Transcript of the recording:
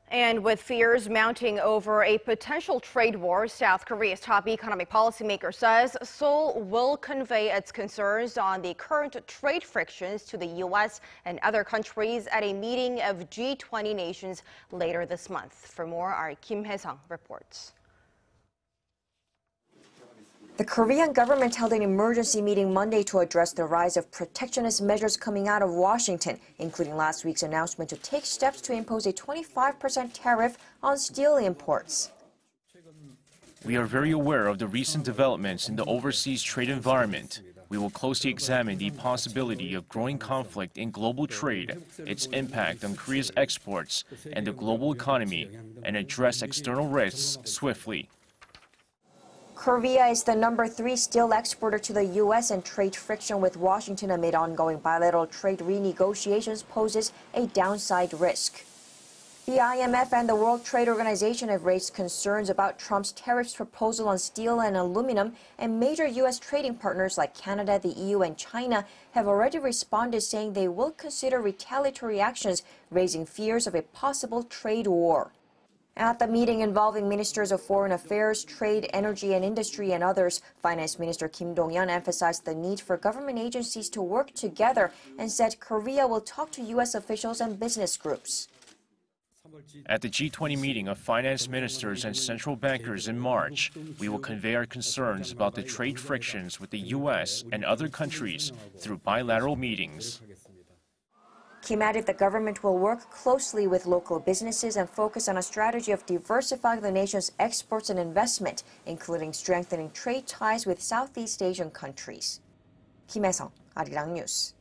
And with fears mounting over a potential trade war, South Korea's top economic policymaker says Seoul will convey its concerns on the current trade frictions to the U.S. and other countries at a meeting of G20 nations later this month. For more, our Kim Hyesung reports. The Korean government held an emergency meeting Monday to address the rise of protectionist measures coming out of Washington, including last week's announcement to take steps to impose a 25% tariff on steel imports. We are very aware of the recent developments in the overseas trade environment. We will closely examine the possibility of growing conflict in global trade, its impact on Korea's exports and the global economy, and address external risks swiftly. Korea is the #3 steel exporter to the U.S., and trade friction with Washington amid ongoing bilateral trade renegotiations poses a downside risk. The IMF and the World Trade Organization have raised concerns about Trump's tariffs proposal on steel and aluminum, and major U.S. trading partners like Canada, the EU, and China have already responded, saying they will consider retaliatory actions, raising fears of a possible trade war. At the meeting involving ministers of foreign affairs, trade, energy and industry and others, Finance Minister Kim Dong-yeon emphasized the need for government agencies to work together and said Korea will talk to U.S. officials and business groups. At the G20 meeting of finance ministers and central bankers in March, we will convey our concerns about the trade frictions with the U.S. and other countries through bilateral meetings. Kim added the government will work closely with local businesses and focus on a strategy of diversifying the nation's exports and investment, including strengthening trade ties with Southeast Asian countries. Kim Hyesung, Arirang News.